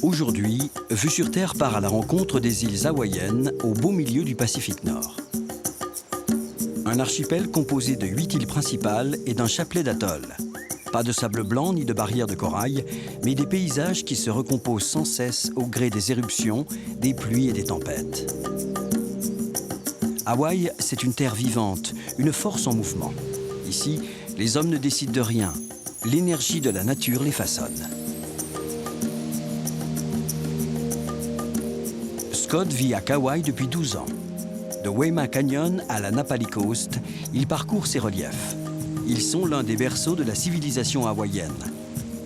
Aujourd'hui, Vue sur Terre part à la rencontre des îles hawaïennes au beau milieu du Pacifique Nord. Un archipel composé de 8 îles principales et d'un chapelet d'atolls. Pas de sable blanc ni de barrières de corail, mais des paysages qui se recomposent sans cesse au gré des éruptions, des pluies et des tempêtes. Hawaï, c'est une terre vivante, une force en mouvement. Ici, les hommes ne décident de rien. L'énergie de la nature les façonne. Scott vit à Kauai depuis 12 ans. De Waima Canyon à la Napali Coast, il parcourt ces reliefs. Ils sont l'un des berceaux de la civilisation hawaïenne.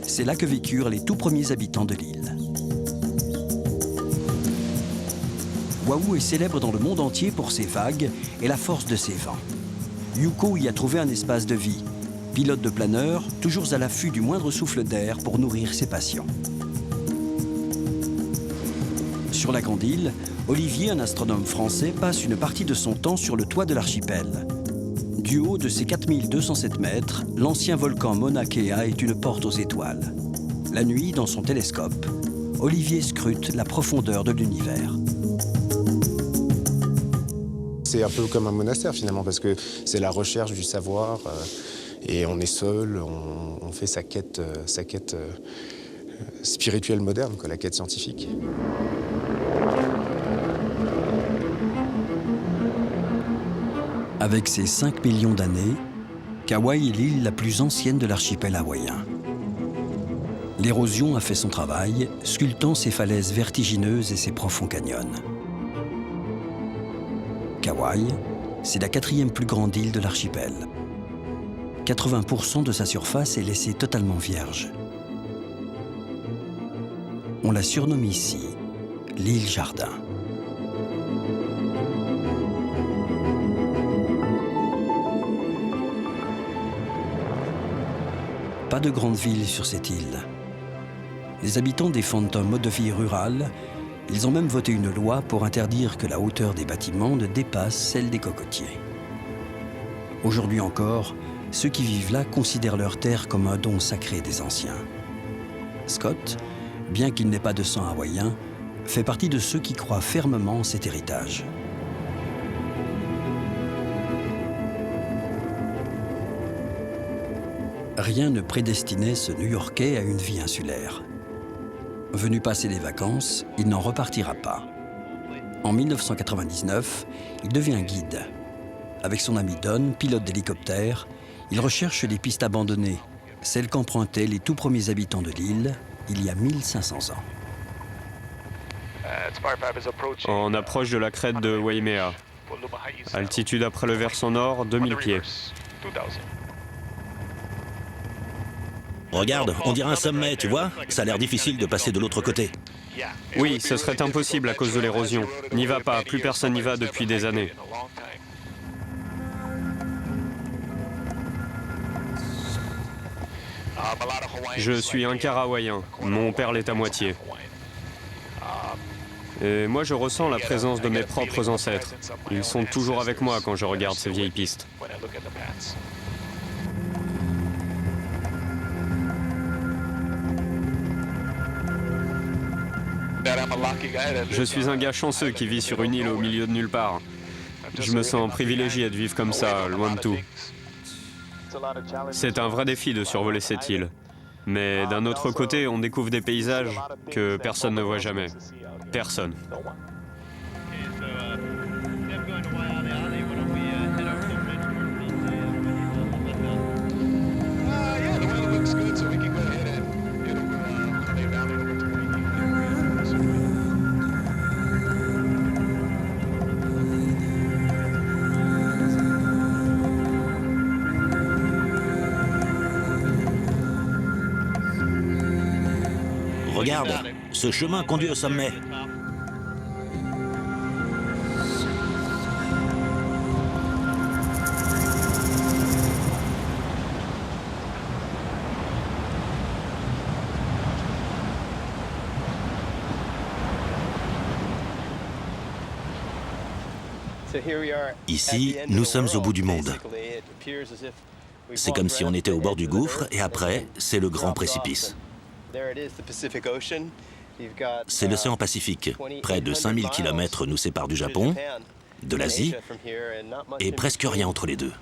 C'est là que vécurent les tout premiers habitants de l'île. Oahu est célèbre dans le monde entier pour ses vagues et la force de ses vents. Yuko y a trouvé un espace de vie. Pilote de planeur, toujours à l'affût du moindre souffle d'air pour nourrir ses passions. Sur la grande île, Olivier, un astronome français, passe une partie de son temps sur le toit de l'archipel. Du haut de ses 4207 mètres, l'ancien volcan Mauna Kea est une porte aux étoiles. La nuit, dans son télescope, Olivier scrute la profondeur de l'univers. C'est un peu comme un monastère finalement, parce que c'est la recherche du savoir et on est seul, on fait sa quête spirituelle moderne, la quête scientifique. Avec ses 5 millions d'années, Kauai est l'île la plus ancienne de l'archipel hawaïen. L'érosion a fait son travail, sculptant ses falaises vertigineuses et ses profonds canyons. Kauai, c'est la 4e plus grande île de l'archipel. 80% de sa surface est laissée totalement vierge. On la surnomme ici l'île Jardin. Pas de grande ville sur cette île. Les habitants défendent un mode de vie rural. Ils ont même voté une loi pour interdire que la hauteur des bâtiments ne dépasse celle des cocotiers. Aujourd'hui encore, ceux qui vivent là considèrent leur terre comme un don sacré des anciens. Scott, bien qu'il n'ait pas de sang hawaïen, fait partie de ceux qui croient fermement en cet héritage. Rien ne prédestinait ce New-Yorkais à une vie insulaire. Venu passer des vacances, il n'en repartira pas. En 1999, il devient guide. Avec son ami Don, pilote d'hélicoptère, il recherche des pistes abandonnées, celles qu'empruntaient les tout premiers habitants de l'île, il y a 1500 ans. On approche de la crête de Waimea. Altitude après le versant nord, 2000 pieds. Regarde, on dirait un sommet, tu vois? Ça a l'air difficile de passer de l'autre côté. Oui, ce serait impossible à cause de l'érosion. N'y va pas, plus personne n'y va depuis des années. Je suis un quart hawaïen. Mon père l'est à moitié. Et moi, je ressens la présence de mes propres ancêtres. Ils sont toujours avec moi quand je regarde ces vieilles pistes. Je suis un gars chanceux qui vit sur une île au milieu de nulle part. Je me sens privilégié de vivre comme ça, loin de tout. C'est un vrai défi de survoler cette île. Mais d'un autre côté, on découvre des paysages que personne ne voit jamais. Personne. Regarde, ce chemin conduit au sommet. Ici, nous sommes au bout du monde. C'est comme si on était au bord du gouffre et après, c'est le grand précipice. C'est l'océan Pacifique. Près de 5000 km nous séparent du Japon, de l'Asie, et presque rien entre les deux.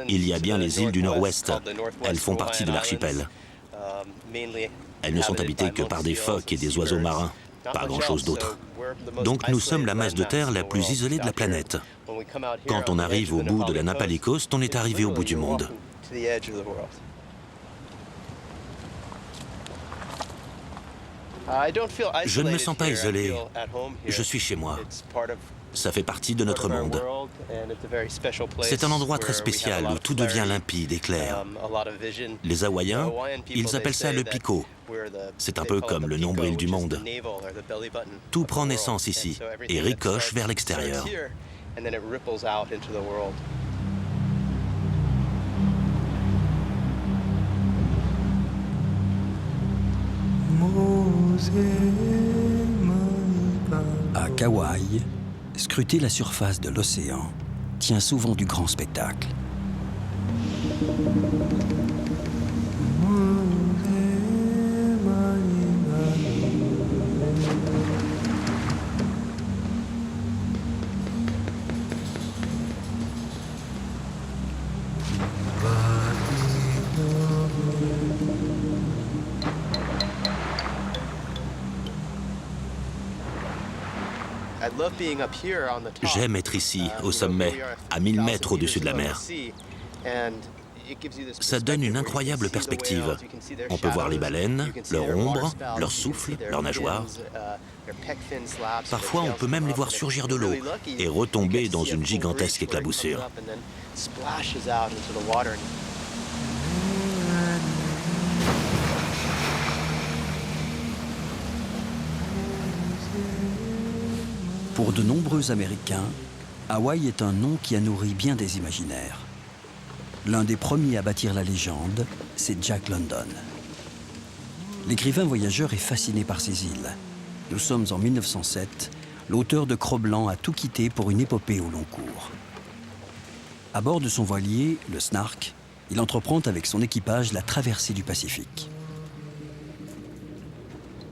Il y a bien les îles du Nord-Ouest. Elles font partie de l'archipel. Elles ne sont habitées que par des phoques et des oiseaux marins, pas grand-chose d'autre. Donc nous sommes la masse de terre la plus isolée de la planète. Quand on arrive au bout de la Napali Coast, on est arrivé au bout du monde. Je ne me sens pas isolé. Je suis chez moi. Ça fait partie de notre monde. C'est un endroit très spécial où tout devient limpide et clair. Les Hawaïens, ils appellent ça le pico. C'est un peu comme le nombril du monde. Tout prend naissance ici et ricoche vers l'extérieur. À Kauai, scruter la surface de l'océan tient souvent du grand spectacle. J'aime être ici, au sommet, à 1000 mètres au-dessus de la mer. Ça donne une incroyable perspective. On peut voir les baleines, leur ombre, leur souffle, leurs nageoires. Parfois, on peut même les voir surgir de l'eau et retomber dans une gigantesque éclaboussure. Pour de nombreux Américains, Hawaï est un nom qui a nourri bien des imaginaires. L'un des premiers à bâtir la légende, c'est Jack London. L'écrivain voyageur est fasciné par ces îles. Nous sommes en 1907, l'auteur de Cro-Blanc a tout quitté pour une épopée au long cours. À bord de son voilier, le Snark, il entreprend avec son équipage la traversée du Pacifique.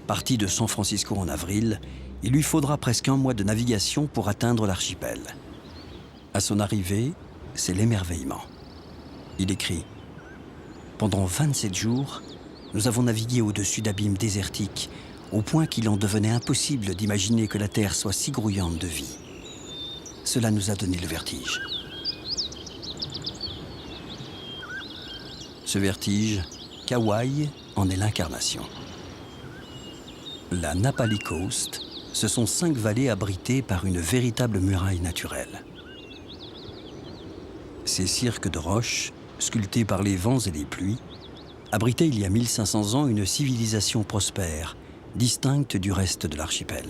Parti de San Francisco en avril, il lui faudra presque un mois de navigation pour atteindre l'archipel. À son arrivée, c'est l'émerveillement. Il écrit « Pendant 27 jours, nous avons navigué au-dessus d'abîmes désertiques, au point qu'il en devenait impossible d'imaginer que la Terre soit si grouillante de vie. Cela nous a donné le vertige. » Ce vertige, Kauai en est l'incarnation. La Napali Coast, ce sont 5 vallées abritées par une véritable muraille naturelle. Ces cirques de roches, sculptés par les vents et les pluies, abritaient il y a 1500 ans une civilisation prospère, distincte du reste de l'archipel.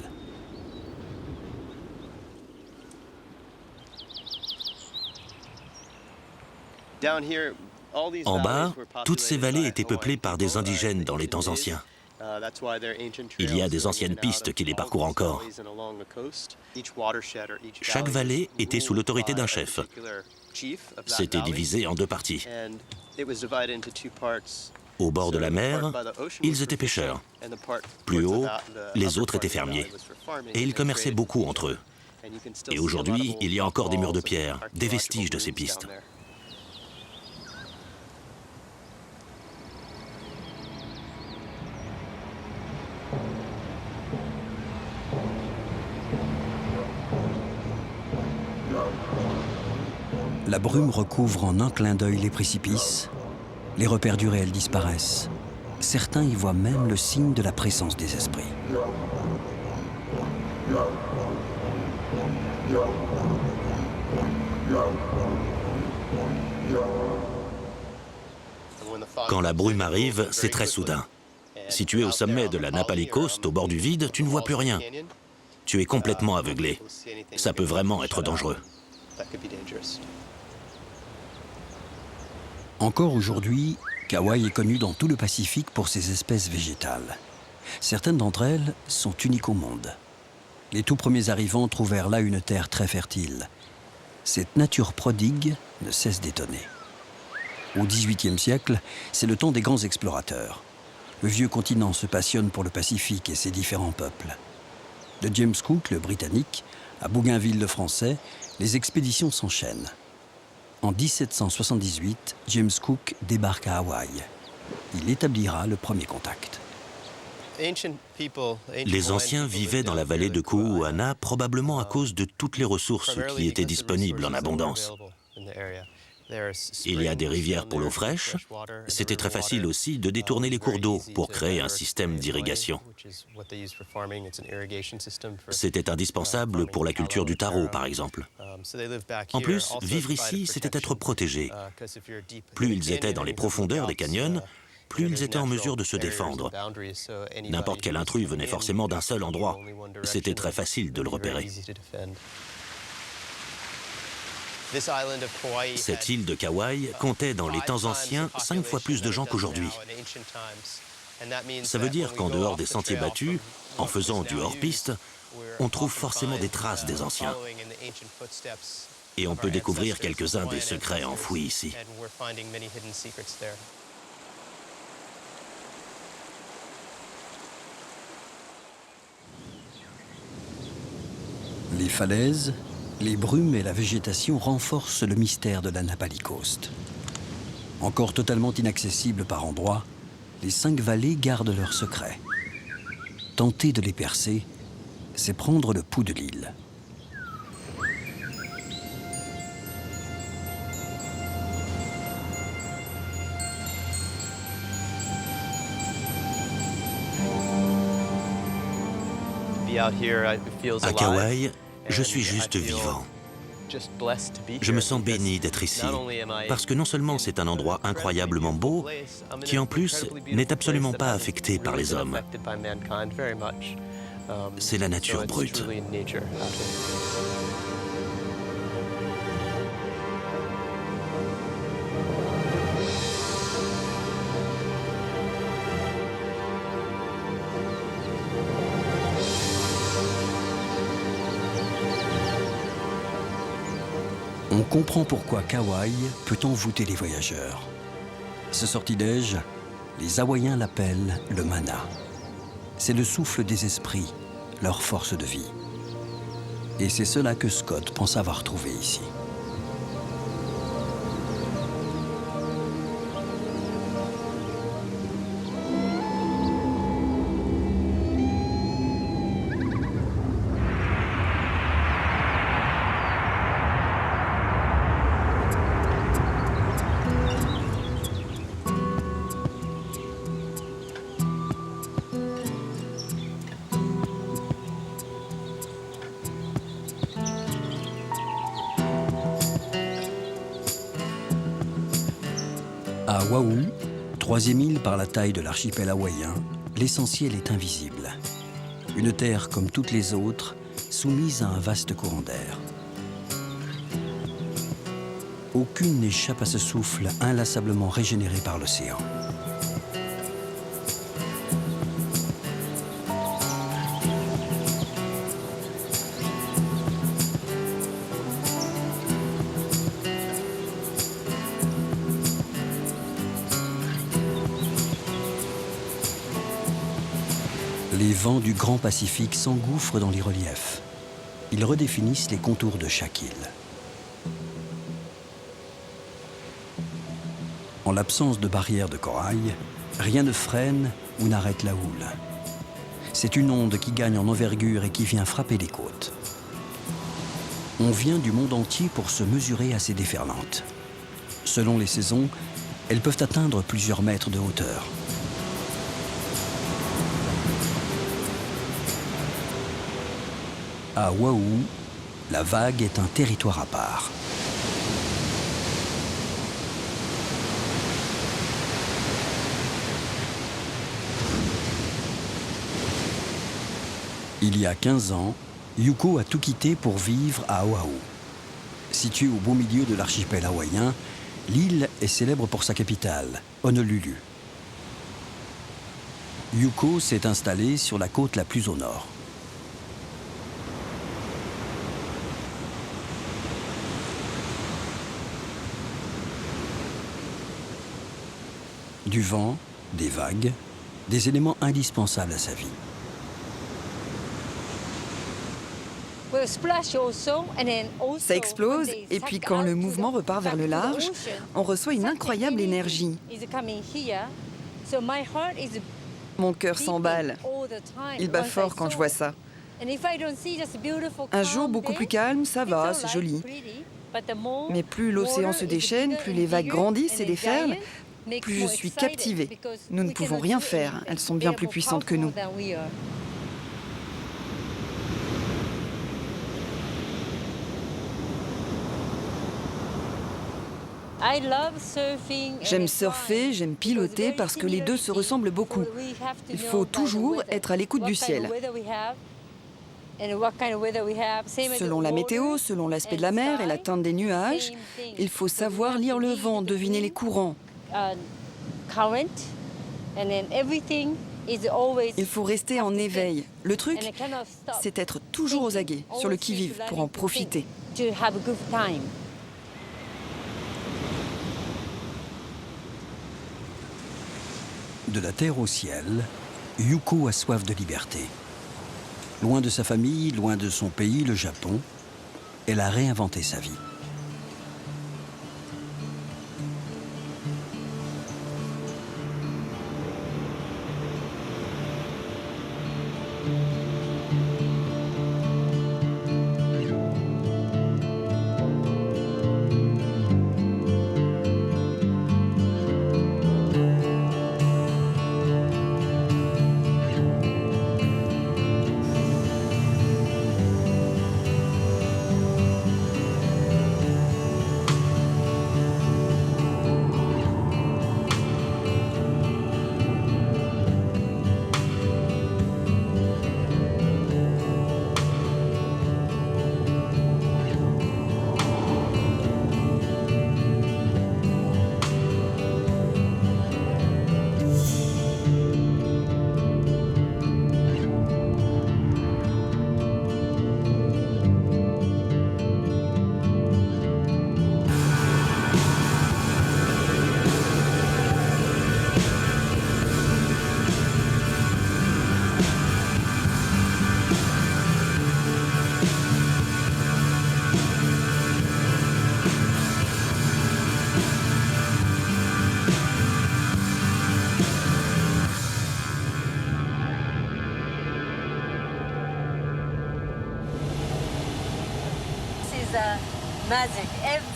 En bas, toutes ces vallées étaient peuplées par des indigènes dans les temps anciens. Il y a des anciennes pistes qui les parcourent encore. Chaque vallée était sous l'autorité d'un chef. C'était divisé en 2 parties. Au bord de la mer, ils étaient pêcheurs. Plus haut, les autres étaient fermiers. Et ils commerçaient beaucoup entre eux. Et aujourd'hui, il y a encore des murs de pierre, des vestiges de ces pistes. La brume recouvre en un clin d'œil les précipices. Les repères du réel disparaissent. Certains y voient même le signe de la présence des esprits. Quand la brume arrive, c'est très soudain. Si tu es au sommet de la Napali Coast, au bord du vide, tu ne vois plus rien. Tu es complètement aveuglé. Ça peut vraiment être dangereux. Encore aujourd'hui, Kauai est connu dans tout le Pacifique pour ses espèces végétales. Certaines d'entre elles sont uniques au monde. Les tout premiers arrivants trouvèrent là une terre très fertile. Cette nature prodigue ne cesse d'étonner. Au XVIIIe siècle, c'est le temps des grands explorateurs. Le vieux continent se passionne pour le Pacifique et ses différents peuples. De James Cook, le Britannique, à Bougainville, le Français, les expéditions s'enchaînent. En 1778, James Cook débarque à Hawaï. Il établira le premier contact. Les anciens vivaient dans la vallée de Kououana probablement à cause de toutes les ressources qui étaient disponibles en abondance. Il y a des rivières pour l'eau fraîche. C'était très facile aussi de détourner les cours d'eau pour créer un système d'irrigation. C'était indispensable pour la culture du taro, par exemple. En plus, vivre ici, c'était être protégé. Plus ils étaient dans les profondeurs des canyons, plus ils étaient en mesure de se défendre. N'importe quel intrus venait forcément d'un seul endroit. C'était très facile de le repérer. Cette île de Kauai comptait dans les temps anciens 5 fois plus de gens qu'aujourd'hui. Ça veut dire qu'en dehors des sentiers battus, en faisant du hors-piste, on trouve forcément des traces des anciens. Et on peut découvrir quelques-uns des secrets enfouis ici. Les falaises, les brumes et la végétation renforcent le mystère de la Napali Coast. Encore totalement inaccessibles par endroits, les 5 vallées gardent leurs secrets. Tenter de les percer, c'est prendre le pouls de l'île. À Kauai, je suis juste vivant. Je me sens béni d'être ici, parce que non seulement c'est un endroit incroyablement beau, qui en plus n'est absolument pas affecté par les hommes. C'est la nature brute. On comprend pourquoi Kauai peut envoûter les voyageurs. Ce sortilège, les Hawaïens l'appellent le mana. C'est le souffle des esprits, leur force de vie. Et c'est cela que Scott pense avoir trouvé ici. À Oahu, 3e île par la taille de l'archipel hawaïen, l'essentiel est invisible. Une terre comme toutes les autres, soumise à un vaste courant d'air. Aucune n'échappe à ce souffle inlassablement régénéré par l'océan. Les vents du Grand Pacifique s'engouffrent dans les reliefs. Ils redéfinissent les contours de chaque île. En l'absence de barrières de corail, rien ne freine ou n'arrête la houle. C'est une onde qui gagne en envergure et qui vient frapper les côtes. On vient du monde entier pour se mesurer à ces déferlantes. Selon les saisons, elles peuvent atteindre plusieurs mètres de hauteur. À Oahu, la vague est un territoire à part. Il y a 15 ans, Yuko a tout quitté pour vivre à Oahu. Située au beau milieu de l'archipel hawaïen, l'île est célèbre pour sa capitale, Honolulu. Yuko s'est installée sur la côte la plus au nord. Du vent, des vagues, des éléments indispensables à sa vie. Ça explose, et puis quand le mouvement repart vers le large, on reçoit une incroyable énergie. Mon cœur s'emballe. Il bat fort quand je vois ça. Un jour beaucoup plus calme, ça va, c'est joli. Mais plus l'océan se déchaîne, plus les vagues grandissent et déferlent, plus je suis captivée. Nous ne pouvons rien faire, elles sont bien plus puissantes que nous. J'aime surfer, j'aime piloter parce que les deux se ressemblent beaucoup. Il faut toujours être à l'écoute du ciel. Selon la météo, selon l'aspect de la mer et la teinte des nuages, il faut savoir lire le vent, deviner les courants. Il faut rester en éveil. Le truc, c'est être toujours aux aguets, sur le qui-vive, pour en profiter. De la terre au ciel, Yuko a soif de liberté. Loin de sa famille, loin de son pays, le Japon, elle a réinventé sa vie.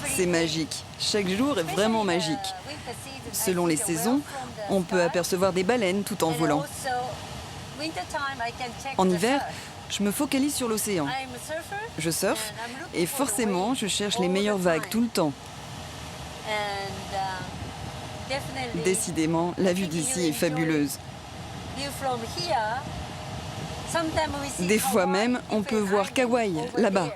C'est magique. Chaque jour est vraiment magique. Selon les saisons, on peut apercevoir des baleines tout en volant. En hiver, je me focalise sur l'océan. Je surfe et forcément, je cherche les meilleures vagues tout le temps. Décidément, la vue d'ici est fabuleuse. Des fois même, on peut voir Kauai, là-bas.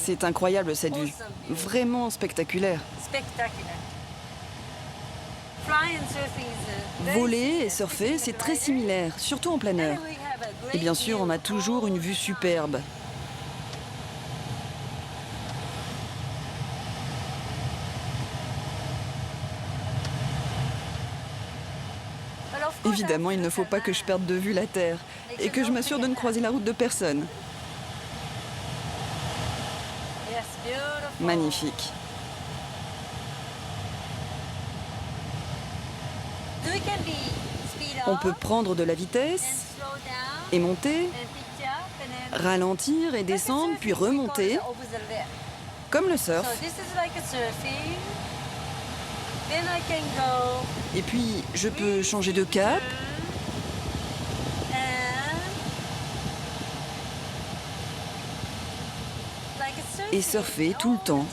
C'est incroyable cette vue, vraiment spectaculaire. Voler et surfer, c'est très similaire, surtout en plein air. Et bien sûr, on a toujours une vue superbe. Évidemment, il ne faut pas que je perde de vue la Terre et que je m'assure de ne croiser la route de personne. Magnifique. On peut prendre de la vitesse et monter, ralentir et descendre, puis remonter, comme le surf. Et puis, je peux changer de cap. Et surfer tout le temps.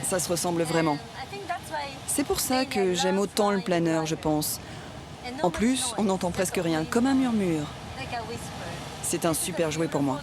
Ça se ressemble vraiment. C'est pour ça que j'aime autant le planeur, je pense. En plus, on n'entend presque rien, comme un murmure. C'est un super jouet pour moi.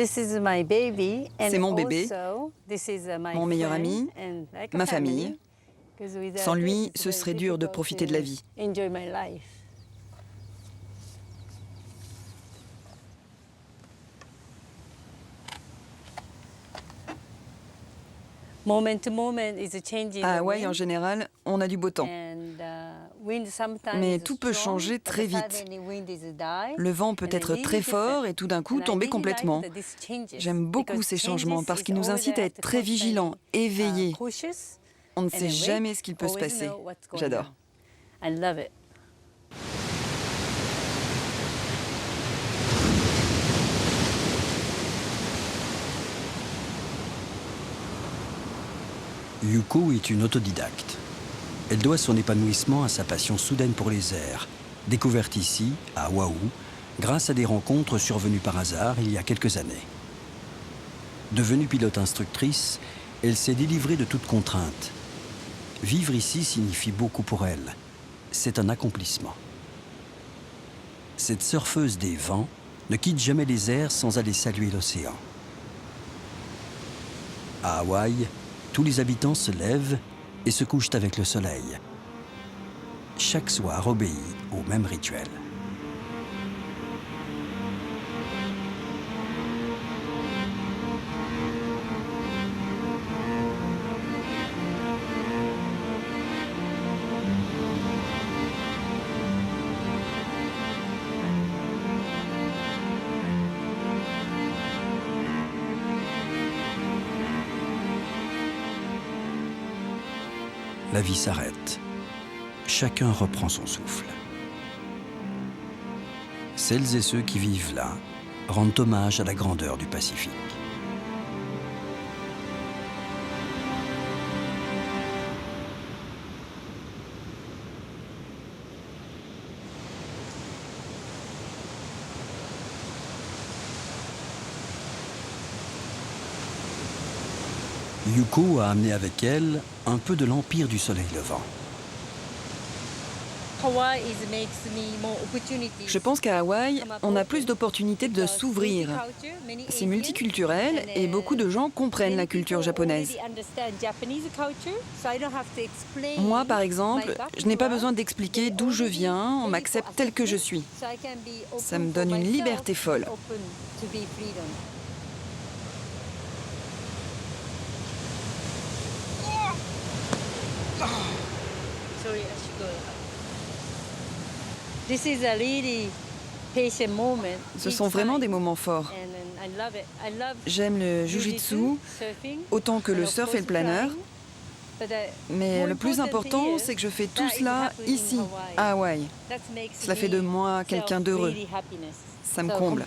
C'est mon bébé, mon meilleur ami, ma famille. Sans lui, ce serait dur de profiter de la vie. À Hawaï, en général, on a du beau temps. Mais tout peut changer très vite. Le vent peut être très fort et tout d'un coup tomber complètement. J'aime beaucoup ces changements parce qu'ils nous incitent à être très vigilants, éveillés. On ne sait jamais ce qu'il peut se passer. J'adore. Yuko est une autodidacte. Elle doit son épanouissement à sa passion soudaine pour les airs, découverte ici, à Oahu, grâce à des rencontres survenues par hasard il y a quelques années. Devenue pilote instructrice, elle s'est délivrée de toute contrainte. Vivre ici signifie beaucoup pour elle. C'est un accomplissement. Cette surfeuse des vents ne quitte jamais les airs sans aller saluer l'océan. À Hawaï, tous les habitants se lèvent et se couchent avec le soleil. Chaque soir obéit au même rituel. La vie s'arrête. Chacun reprend son souffle. Celles et ceux qui vivent là rendent hommage à la grandeur du Pacifique. Yuko a amené avec elle un peu de l'empire du soleil levant. Je pense qu'à Hawaï, on a plus d'opportunités de s'ouvrir. C'est multiculturel et beaucoup de gens comprennent la culture japonaise. Moi, par exemple, je n'ai pas besoin d'expliquer d'où je viens, on m'accepte tel que je suis. Ça me donne une liberté folle. Ce sont vraiment des moments forts. J'aime le jujitsu autant que le surf et le planeur. Mais le plus important, c'est que je fais tout cela ici, à Hawaï. Cela fait de moi quelqu'un d'heureux. Ça me comble.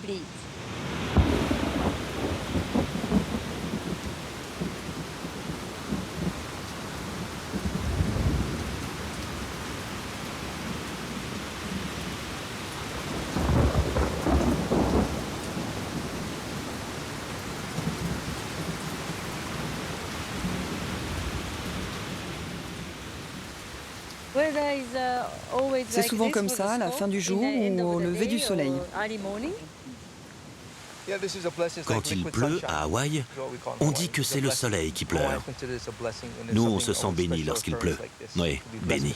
C'est souvent comme ça, à la fin du jour ou au lever du soleil. Quand il pleut à Hawaï, on dit que c'est le soleil qui pleure. Nous, on se sent béni lorsqu'il pleut. Oui, béni.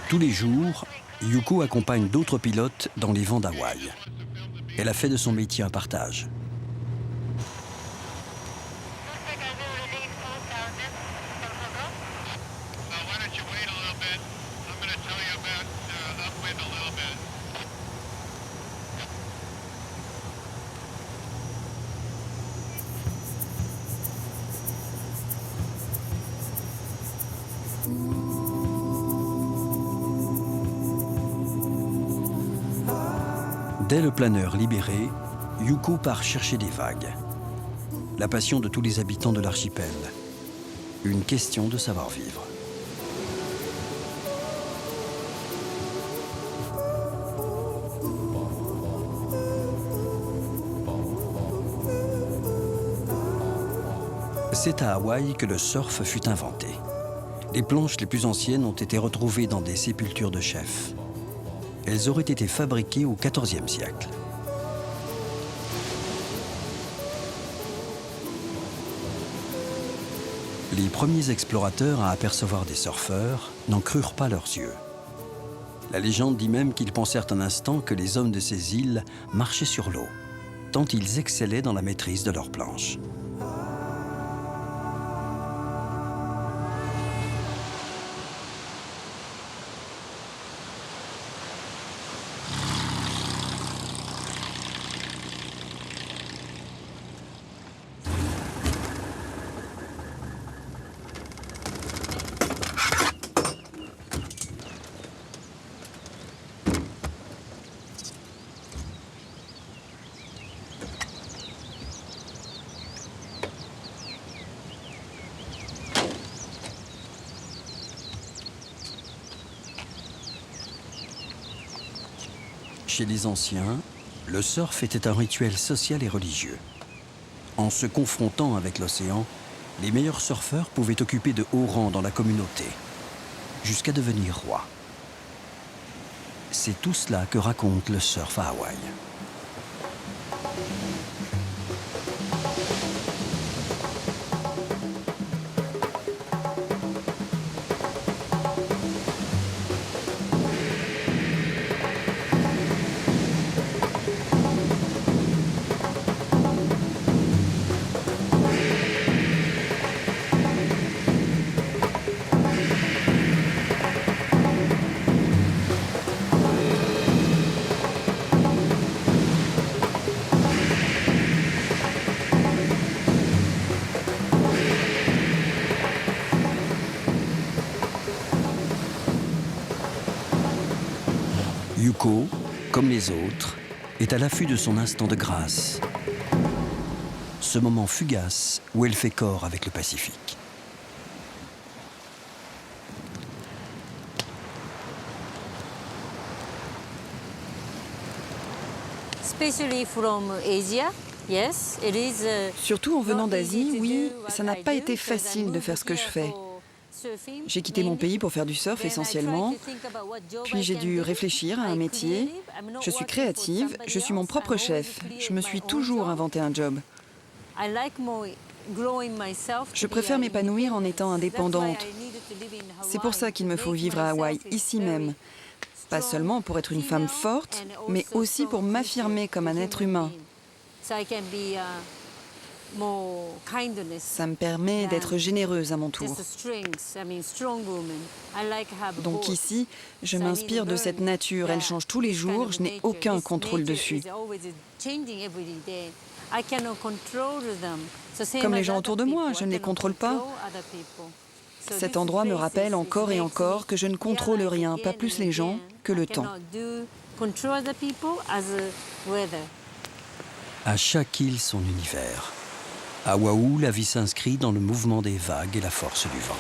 Tous les jours, Yuko accompagne d'autres pilotes dans les vents d'Hawaï. Elle a fait de son métier un partage. Dès le planeur libéré, Yuko part chercher des vagues. La passion de tous les habitants de l'archipel. Une question de savoir-vivre. C'est à Hawaï que le surf fut inventé. Les planches les plus anciennes ont été retrouvées dans des sépultures de chefs. Elles auraient été fabriquées au XIVe siècle. Les premiers explorateurs à apercevoir des surfeurs n'en crurent pas leurs yeux. La légende dit même qu'ils pensèrent un instant que les hommes de ces îles marchaient sur l'eau, tant ils excellaient dans la maîtrise de leurs planches. Chez les anciens, le surf était un rituel social et religieux. En se confrontant avec l'océan, les meilleurs surfeurs pouvaient occuper de hauts rangs dans la communauté, jusqu'à devenir rois. C'est tout cela que raconte le surf à Hawaï. Yuko, comme les autres, est à l'affût de son instant de grâce. Ce moment fugace où elle fait corps avec le Pacifique. Surtout en venant d'Asie, oui, ça n'a pas été facile de faire ce que je fais. J'ai quitté mon pays pour faire du surf essentiellement, puis j'ai dû réfléchir à un métier. Je suis créative, je suis mon propre chef. Je me suis toujours inventé un job. Je préfère m'épanouir en étant indépendante. C'est pour ça qu'il me faut vivre à Hawaï, ici même. Pas seulement pour être une femme forte, mais aussi pour m'affirmer comme un être humain. Ça me permet d'être généreuse à mon tour. Donc ici, je m'inspire de cette nature. Elle change tous les jours, je n'ai aucun contrôle dessus. Comme les gens autour de moi, je ne les contrôle pas. Cet endroit me rappelle encore et encore que je ne contrôle rien, pas plus les gens que le temps. À chaque île, son univers. À Oahu, la vie s'inscrit dans le mouvement des vagues et la force du vent.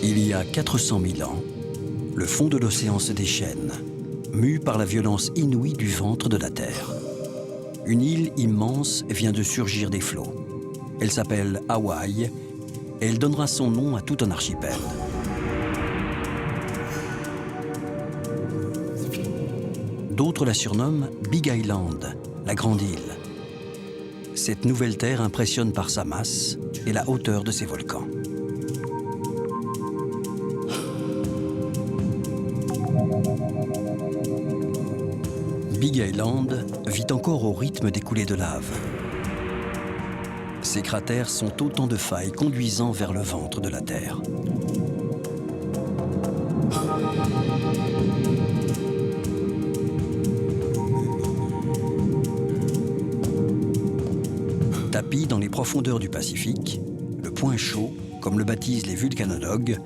Il y a 400 000 ans, le fond de l'océan se déchaîne, mu par la violence inouïe du ventre de la Terre. Une île immense vient de surgir des flots. Elle s'appelle Hawaï et elle donnera son nom à tout un archipel. D'autres la surnomment Big Island, la grande île. Cette nouvelle terre impressionne par sa masse et la hauteur de ses volcans. Big Island vit encore au rythme des coulées de lave. Ces cratères sont autant de failles conduisant vers le ventre de la Terre. Tapi dans les profondeurs du Pacifique, le point chaud, comme le baptisent les vulcanologues,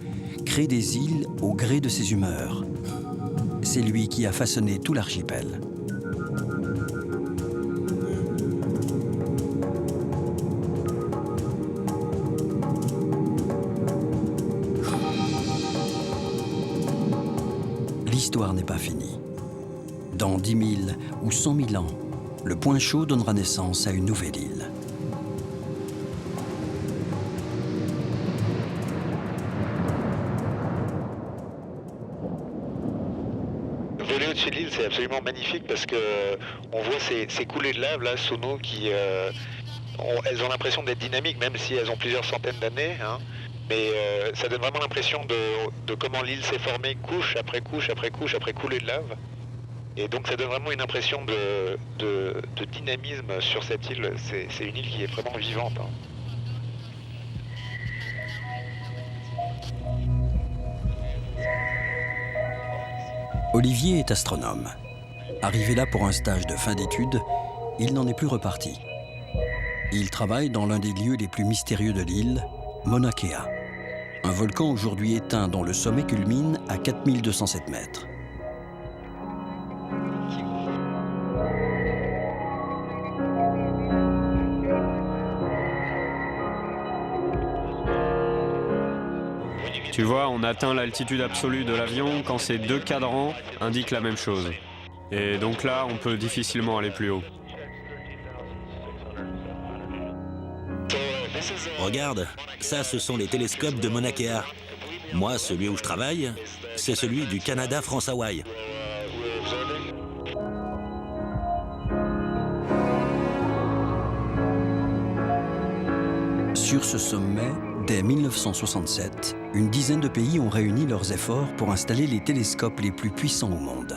crée des îles au gré de ses humeurs. C'est lui qui a façonné tout l'archipel. L'histoire n'est pas finie. Dans 10 000 ou 100 000 ans, le point chaud donnera naissance à une nouvelle île. Voler au-dessus de l'île, c'est absolument magnifique parce que on voit ces coulées de lave là sous nous qui, elles ont l'impression d'être dynamiques, même si elles ont plusieurs centaines d'années. Hein. Mais ça donne vraiment l'impression de comment l'île s'est formée couche après couche après couche après coulée de lave. Et donc ça donne vraiment une impression de dynamisme sur cette île. C'est une île qui est vraiment vivante. Hein. Olivier est astronome. Arrivé là pour un stage de fin d'études, il n'en est plus reparti. Il travaille dans l'un des lieux les plus mystérieux de l'île, Mauna Kea, un volcan aujourd'hui éteint dont le sommet culmine à 4207 mètres. Tu vois, on atteint l'altitude absolue de l'avion quand ces deux cadrans indiquent la même chose. Et donc là, on peut difficilement aller plus haut. Regarde, ça ce sont les télescopes de Mauna Kea. Moi, celui où je travaille, c'est celui du Canada France-Hawaï. Sur ce sommet, dès 1967, une dizaine de pays ont réuni leurs efforts pour installer les télescopes les plus puissants au monde.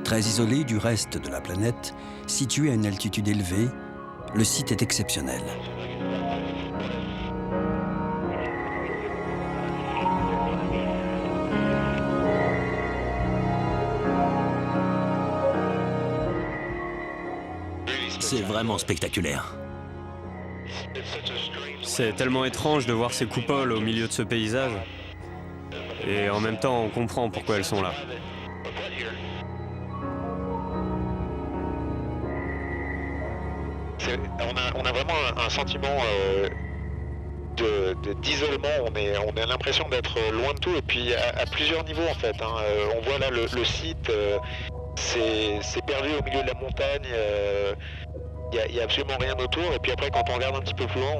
Très isolé du reste de la planète, situé à une altitude élevée, le site est exceptionnel. C'est vraiment spectaculaire. C'est tellement étrange de voir ces coupoles au milieu de ce paysage. Et en même temps, on comprend pourquoi elles sont là. On a vraiment un sentiment d'isolement. On a l'impression d'être loin de tout et puis à plusieurs niveaux en fait. Hein. On voit là le site, c'est perdu au milieu de la montagne. Il n'y a absolument rien autour. Et puis après, quand on regarde un petit peu plus loin,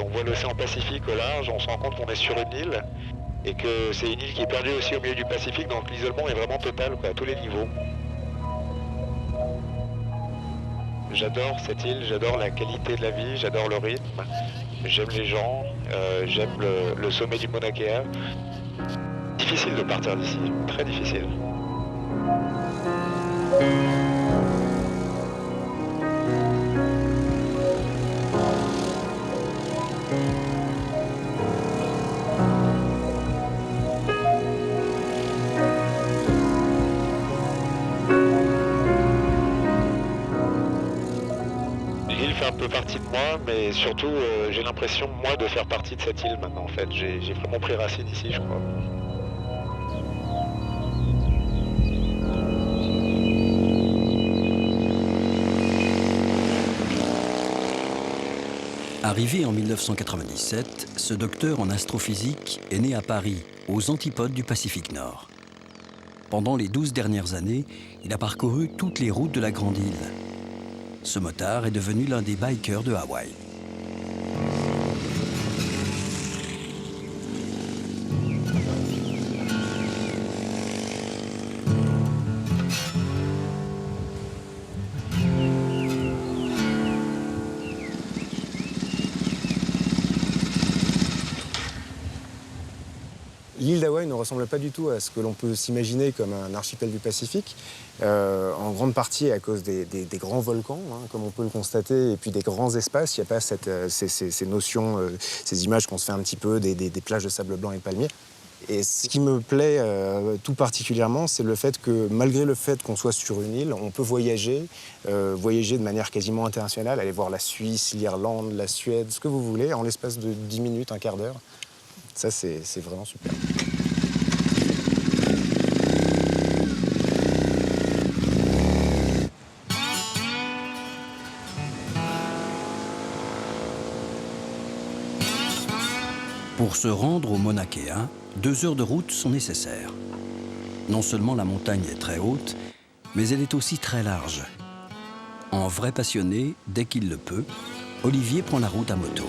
on voit l'océan Pacifique au large. On se rend compte qu'on est sur une île et que c'est une île qui est perdue aussi au milieu du Pacifique. Donc l'isolement est vraiment total quoi, à tous les niveaux. J'adore cette île, j'adore la qualité de la vie, j'adore le rythme. J'aime les gens, j'aime le sommet du Mauna Kea. Difficile de partir d'ici, très difficile. L'île fait un peu partie de moi, mais surtout j'ai l'impression moi de faire partie de cette île maintenant en fait. J'ai vraiment pris racine ici je crois. Arrivé en 1997, ce docteur en astrophysique est né à Paris, aux antipodes du Pacifique Nord. Pendant les 12 dernières années, il a parcouru toutes les routes de la Grande Île. Ce motard est devenu l'un des bikers de Hawaï. l'île d'Hawaï ne ressemble pas du tout à ce que l'on peut s'imaginer comme un archipel du Pacifique, en grande partie à cause des grands volcans, hein, comme on peut le constater, et puis des grands espaces. Il n'y a pas ces notions, ces images qu'on se fait un petit peu des plages de sable blanc et de palmiers. Et ce qui me plaît tout particulièrement, c'est le fait que malgré le fait qu'on soit sur une île, on peut voyager de manière quasiment internationale, aller voir la Suisse, l'Irlande, la Suède, ce que vous voulez, en l'espace de 10 minutes, un quart d'heure. Ça, c'est vraiment super. Pour se rendre au Mauna Kea, 2 heures de route sont nécessaires. Non seulement la montagne est très haute, mais elle est aussi très large. En vrai passionné, dès qu'il le peut, Olivier prend la route à moto.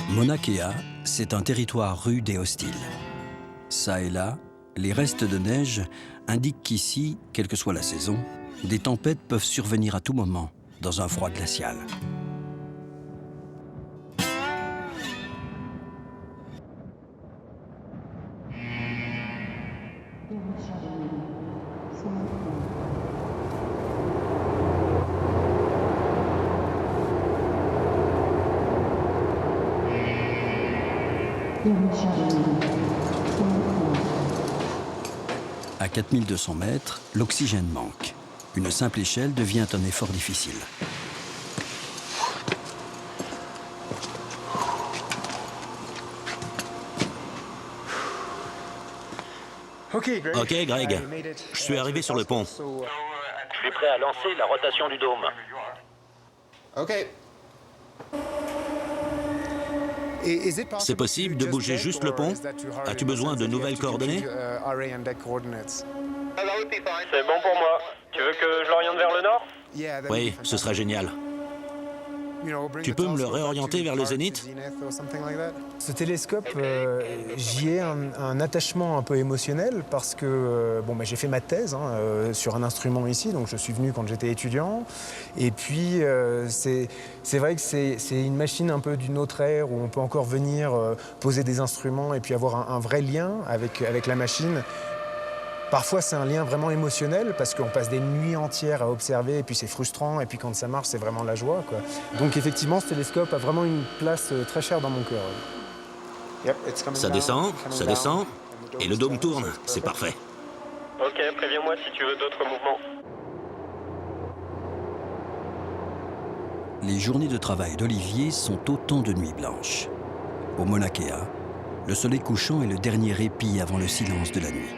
Mauna Kea, c'est un territoire rude et hostile. Ça et là, les restes de neige indiquent qu'ici, quelle que soit la saison, des tempêtes peuvent survenir à tout moment, dans un froid glacial. À 4200 mètres, l'oxygène manque. Une simple échelle devient un effort difficile. Ok, Greg. Je suis arrivé sur le pont. Je suis prêt à lancer la rotation du dôme. OK. C'est possible de bouger juste le pont? As-tu besoin de nouvelles coordonnées? C'est bon pour moi. Tu veux que je l'oriente vers le nord? Oui, ce serait génial. Tu peux me le réorienter vers le zénith? Ce télescope, j'y ai un attachement un peu émotionnel parce que j'ai fait ma thèse sur un instrument ici, donc je suis venu quand j'étais étudiant. Et puis c'est vrai que c'est une machine un peu d'une autre ère où on peut encore venir poser des instruments et puis avoir un vrai lien avec la machine. Parfois, c'est un lien vraiment émotionnel parce qu'on passe des nuits entières à observer et puis c'est frustrant. Et puis quand ça marche, c'est vraiment la joie, quoi. Donc effectivement, ce télescope a vraiment une place très chère dans mon cœur. Ça descend, et le dôme tourne. C'est parfait. Ok, préviens-moi si tu veux d'autres mouvements. Les journées de travail d'Olivier sont autant de nuits blanches. Au Mauna Kea, le soleil couchant est le dernier répit avant le silence de la nuit.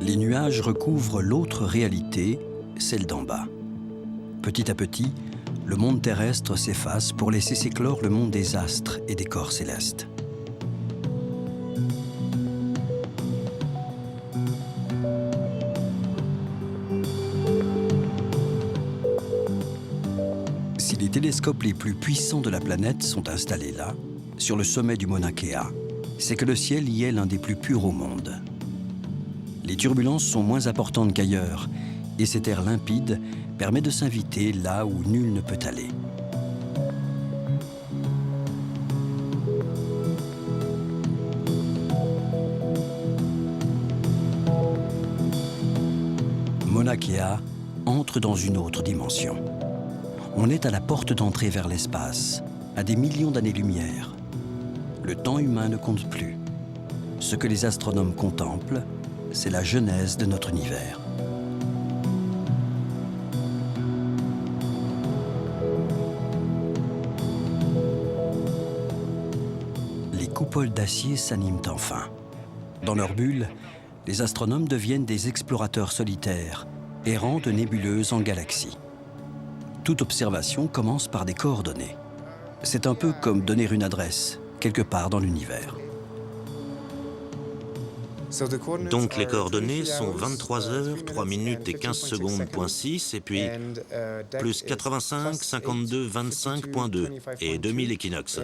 Les nuages recouvrent l'autre réalité, celle d'en bas. Petit à petit, le monde terrestre s'efface pour laisser s'éclore le monde des astres et des corps célestes. Si les télescopes les plus puissants de la planète sont installés là, sur le sommet du Mauna Kea, c'est que le ciel y est l'un des plus purs au monde. Les turbulences sont moins importantes qu'ailleurs, et cet air limpide permet de s'inviter là où nul ne peut aller. Mauna Kea entre dans une autre dimension. On est à la porte d'entrée vers l'espace, à des millions d'années-lumière. Le temps humain ne compte plus. Ce que les astronomes contemplent, c'est la genèse de notre univers. Les coupoles d'acier s'animent enfin. Dans leur bulle, les astronomes deviennent des explorateurs solitaires, errant de nébuleuse en galaxie. Toute observation commence par des coordonnées. C'est un peu comme donner une adresse, quelque part dans l'univers. Donc les coordonnées sont 23 heures, 3 minutes et 15 secondes, point 6, et puis plus 85, 52, 25.2 et 2000 équinoxes.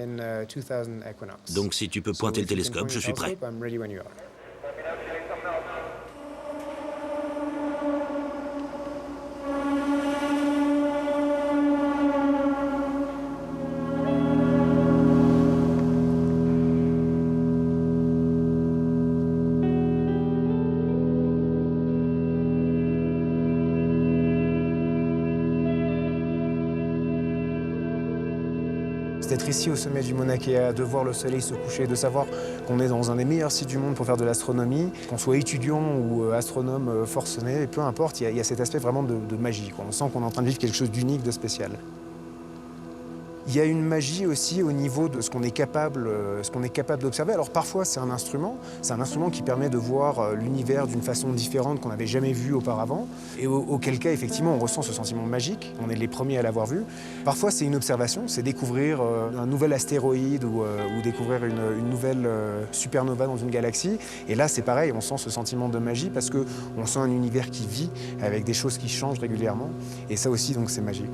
Donc si tu peux pointer le télescope, je suis prêt. D'être ici au sommet du Mauna Kea, de voir le soleil se coucher, de savoir qu'on est dans un des meilleurs sites du monde pour faire de l'astronomie, qu'on soit étudiant ou astronome forcené, peu importe, il y a cet aspect vraiment de magie, quoi. On sent qu'on est en train de vivre quelque chose d'unique, de spécial. Il y a une magie aussi au niveau de ce qu'on est capable d'observer. Alors parfois c'est un instrument qui permet de voir l'univers d'une façon différente qu'on n'avait jamais vu auparavant, et auquel cas effectivement on ressent ce sentiment magique, on est les premiers à l'avoir vu. Parfois c'est une observation, c'est découvrir un nouvel astéroïde ou découvrir une nouvelle supernova dans une galaxie, et là c'est pareil, on sent ce sentiment de magie parce qu'on sent un univers qui vit avec des choses qui changent régulièrement, et ça aussi donc c'est magique.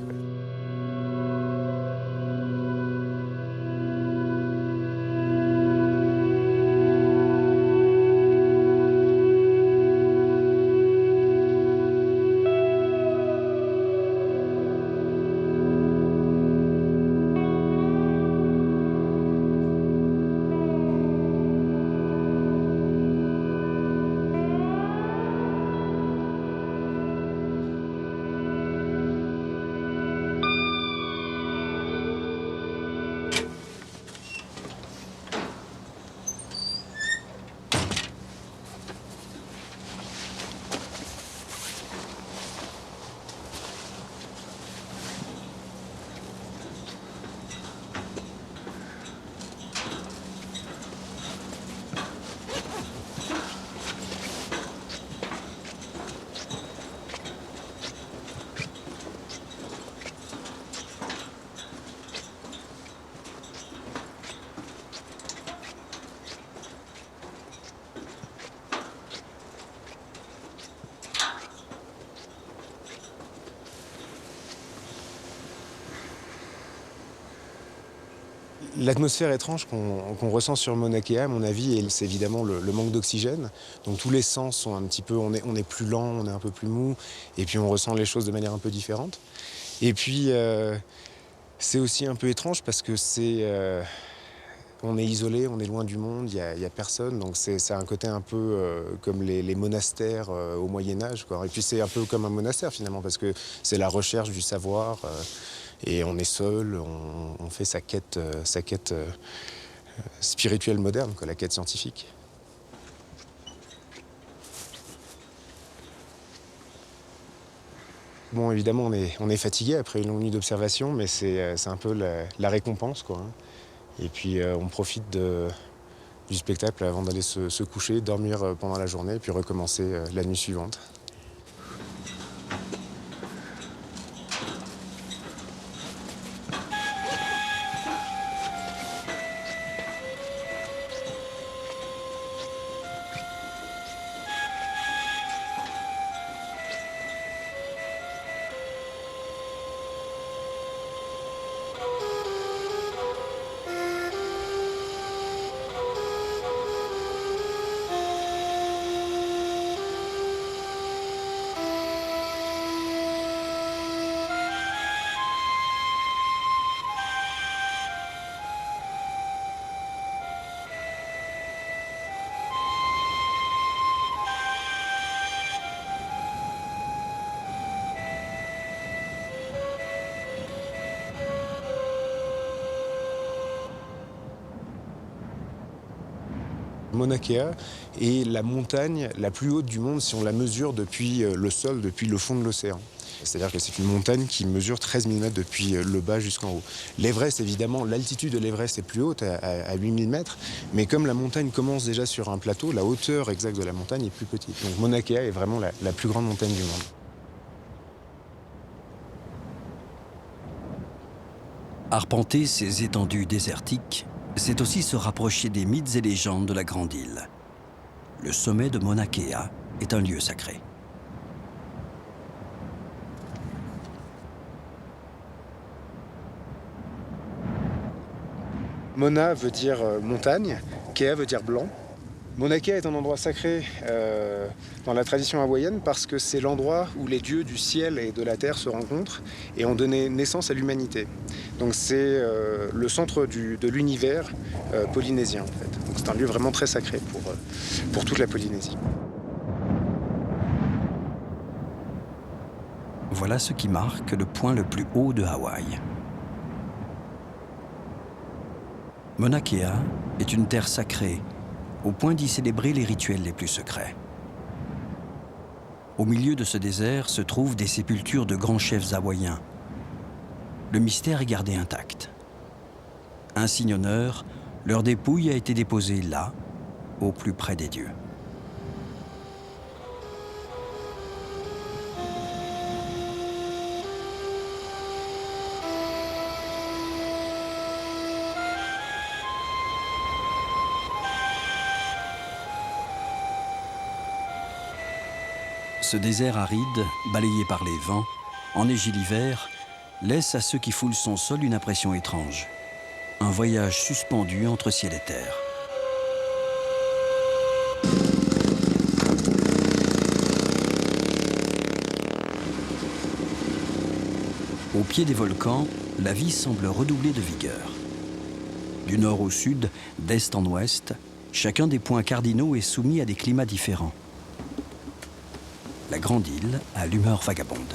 L'atmosphère étrange qu'on ressent sur Mauna Kea, à mon avis, c'est évidemment le manque d'oxygène. Donc tous les sens sont un petit peu, on est plus lent, on est un peu plus mou, et puis on ressent les choses de manière un peu différente. Et puis c'est aussi un peu étrange parce que on est isolé, on est loin du monde, il y a personne, donc c'est un côté un peu comme les monastères au Moyen-Âge, quoi. Et puis c'est un peu comme un monastère finalement, parce que c'est la recherche du savoir. Et on est seul, on fait sa quête spirituelle moderne, quoi, la quête scientifique. Bon, évidemment, on est fatigué après une longue nuit d'observation, mais c'est un peu la récompense, quoi, hein. Et puis on profite du spectacle avant d'aller se coucher, dormir pendant la journée, puis recommencer la nuit suivante. Mauna Kea est la montagne la plus haute du monde si on la mesure depuis le sol, depuis le fond de l'océan. C'est-à-dire que c'est une montagne qui mesure 13 000 mètres depuis le bas jusqu'en haut. L'Everest, évidemment, l'altitude de l'Everest est plus haute, à 8 000 mètres, mais comme la montagne commence déjà sur un plateau, la hauteur exacte de la montagne est plus petite. Donc Mauna Kea est vraiment la plus grande montagne du monde. Arpenter ces étendues désertiques, c'est aussi se rapprocher des mythes et légendes de la Grande Île. Le sommet de Mauna Kea est un lieu sacré. Mauna veut dire montagne, Kea veut dire blanc. Mauna Kea est un endroit sacré dans la tradition hawaïenne parce que c'est l'endroit où les dieux du ciel et de la terre se rencontrent et ont donné naissance à l'humanité. Donc c'est le centre de l'univers polynésien en fait. Donc c'est un lieu vraiment très sacré pour toute la Polynésie. Voilà ce qui marque le point le plus haut de Hawaï. Mauna Kea est une terre sacrée, au point d'y célébrer les rituels les plus secrets. Au milieu de ce désert se trouvent des sépultures de grands chefs hawaïens. Le mystère est gardé intact. Insigne honneur, leur dépouille a été déposée là, au plus près des dieux. Ce désert aride, balayé par les vents, enneigé l'hiver, laisse à ceux qui foulent son sol une impression étrange. Un voyage suspendu entre ciel et terre. Au pied des volcans, la vie semble redoubler de vigueur. Du nord au sud, d'est en ouest, chacun des points cardinaux est soumis à des climats différents. La Grande Île a l'humeur vagabonde.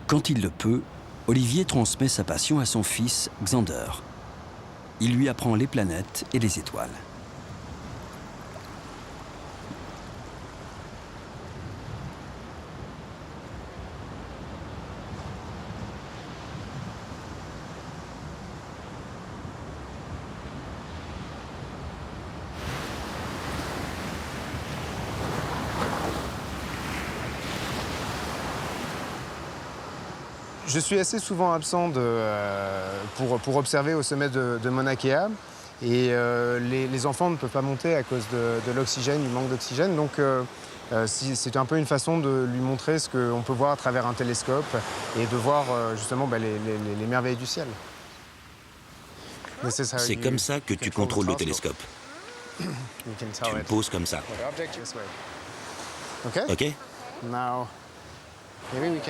Quand il le peut, Olivier transmet sa passion à son fils Xander. Il lui apprend les planètes et les étoiles. Je suis assez souvent absent pour observer au sommet de Mauna Kea. Et les enfants ne peuvent pas monter à cause de l'oxygène, du manque d'oxygène. Donc c'est un peu une façon de lui montrer ce qu'on peut voir à travers un télescope et de voir justement les merveilles du ciel. C'est comme ça que tu contrôles le télescope. Tu le poses comme ça. Ok?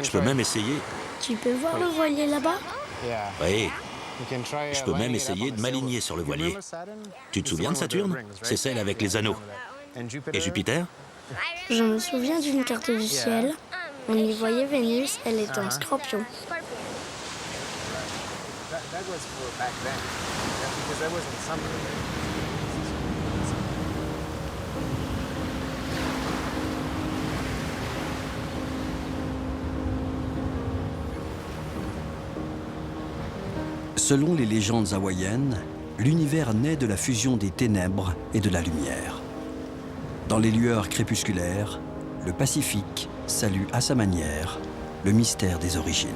Je peux même essayer. Tu peux voir le voilier là-bas? Oui. Je peux même essayer de m'aligner sur le voilier. Tu te souviens de Saturne? C'est celle avec les anneaux. Et Jupiter? Je me souviens d'une carte du ciel. On y voyait Vénus, elle était en scorpion. Selon les légendes hawaïennes, l'univers naît de la fusion des ténèbres et de la lumière. Dans les lueurs crépusculaires, le Pacifique salue à sa manière le mystère des origines.